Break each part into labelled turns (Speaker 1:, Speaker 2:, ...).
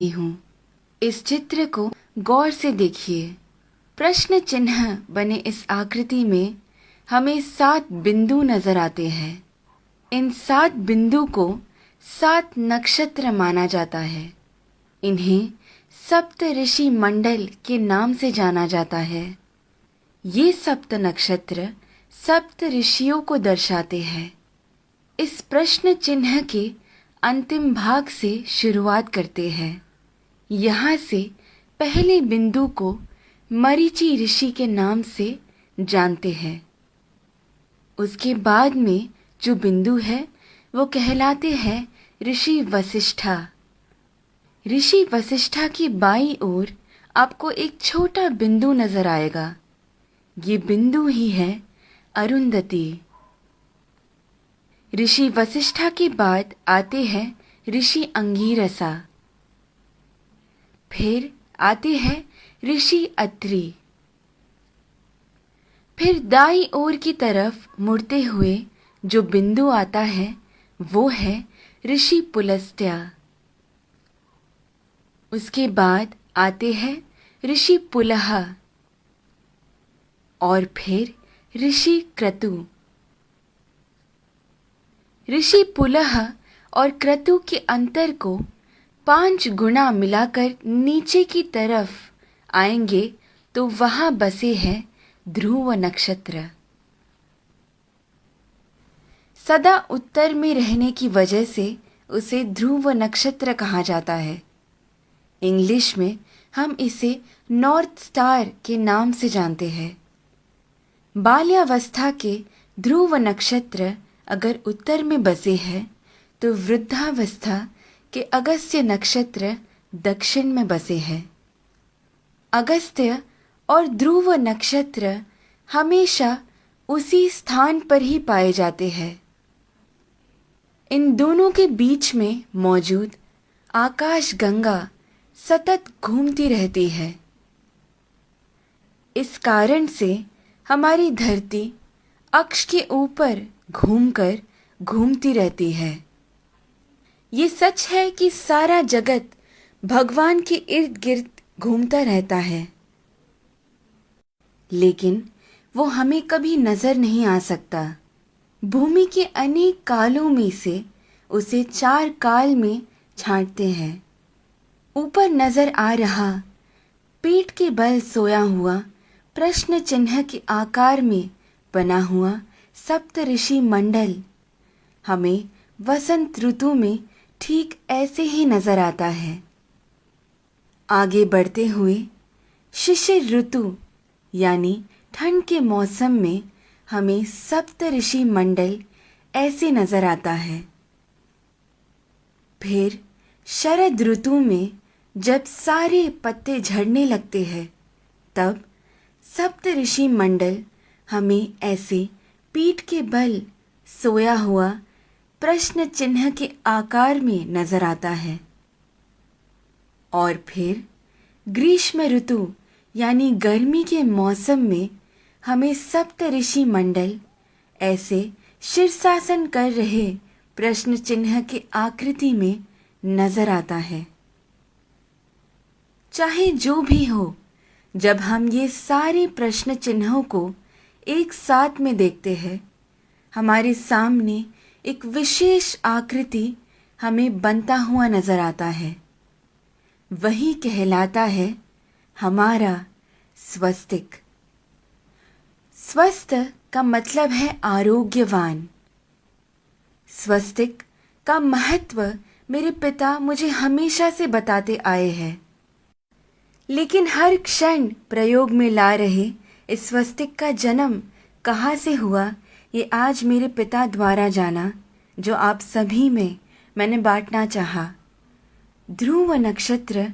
Speaker 1: हूँ। इस चित्र को गौर से देखिए। प्रश्न चिन्ह बने इस आकृति में हमें 7 बिंदु नजर आते हैं। इन 7 बिंदु को 7 नक्षत्र माना जाता है। इन्हें सप्त ऋषि मंडल के नाम से जाना जाता है। ये सप्त नक्षत्र सप्त ऋषियों को दर्शाते हैं। इस प्रश्न चिन्ह के अंतिम भाग से शुरुआत करते हैं। यहाँ से पहले बिंदु को मरीचि ऋषि के नाम से जानते हैं। उसके बाद में जो बिंदु है वो कहलाते हैं ऋषि वशिष्ठा। ऋषि वशिष्ठा की बाईं ओर आपको एक छोटा बिंदु नजर आएगा। ये बिंदु ही है अरुंधति। ऋषि वशिष्ठा के बाद आते हैं ऋषि अंगीरसा। फिर आते हैं ऋषि अत्रि। फिर दाईं ओर की तरफ मुड़ते हुए जो बिंदु आता है वो है ऋषि पुलस्त्य। उसके बाद आते हैं ऋषि पुलह और फिर ऋषि क्रतु। ऋषि पुलह और क्रतु के अंतर को 5 गुना मिलाकर नीचे की तरफ आएंगे तो वहां बसे हैं ध्रुव नक्षत्र। सदा उत्तर में रहने की वजह से उसे ध्रुव नक्षत्र कहा जाता है। इंग्लिश में हम इसे नॉर्थ स्टार के नाम से जानते हैं। बाल्यावस्था के ध्रुव नक्षत्र अगर उत्तर में बसे हैं तो वृद्धावस्था के अगस्त्य नक्षत्र दक्षिण में बसे हैं। अगस्त्य और ध्रुव नक्षत्र हमेशा उसी स्थान पर ही पाए जाते हैं। इन दोनों के बीच में मौजूद आकाश गंगा सतत घूमती रहती है। इस कारण से हमारी धरती अक्ष के ऊपर घूमती रहती है। ये सच है कि सारा जगत भगवान के इर्द गिर्द घूमता रहता है, लेकिन वो हमें कभी नजर नहीं आ सकता। भूमि के अनेक कालों में से उसे 4 काल में छांटते हैं। ऊपर नजर आ रहा पीठ के बल सोया हुआ प्रश्न चिन्ह के आकार में बना हुआ सप्त ऋषि मंडल हमें वसंत ऋतु में ठीक ऐसे ही नजर आता है। आगे बढ़ते हुए शिशिर ऋतु यानी ठंड के मौसम में हमें सप्त ऋषि मंडल ऐसे नजर आता है। फिर शरद ऋतु में जब सारे पत्ते झड़ने लगते हैं तब सप्त ऋषि मंडल हमें ऐसे पीठ के बल सोया हुआ प्रश्न चिन्ह के आकार में नजर आता है। और फिर ग्रीष्म ऋतु यानी गर्मी के मौसम में हमें सप्त ऋषि मंडल ऐसे शीर्षासन कर रहे प्रश्न चिन्ह के आकृति में नजर आता है। चाहे जो भी हो, जब हम ये सारे प्रश्न चिन्हों को एक साथ में देखते हैं, हमारे सामने एक विशेष आकृति हमें बनता हुआ नजर आता है। वही कहलाता है हमारा स्वस्तिक। स्वस्थ का मतलब है आरोग्यवान। स्वस्तिक का महत्व मेरे पिता मुझे हमेशा से बताते आए हैं, लेकिन हर क्षण प्रयोग में ला रहे इस स्वस्तिक का जन्म कहाँ से हुआ ये आज मेरे पिता द्वारा जाना, जो आप सभी में मैंने बांटना चाहा। ध्रुव नक्षत्र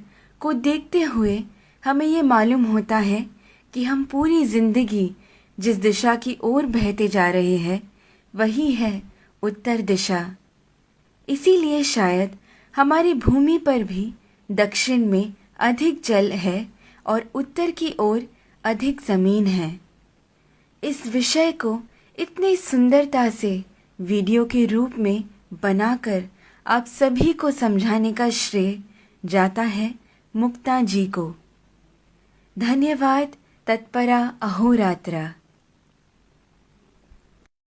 Speaker 1: को देखते हुए हमें ये मालूम होता है कि हम पूरी जिंदगी जिस दिशा की ओर बहते जा रहे हैं वही है उत्तर दिशा। इसीलिए शायद हमारी भूमि पर भी दक्षिण में अधिक जल है और उत्तर की ओर अधिक जमीन है। इस विषय को इतनी सुंदरता से वीडियो के रूप में बनाकर आप सभी को समझाने का श्रेय जाता है मुक्ता जी को। धन्यवाद तत्परा अहोरात्र।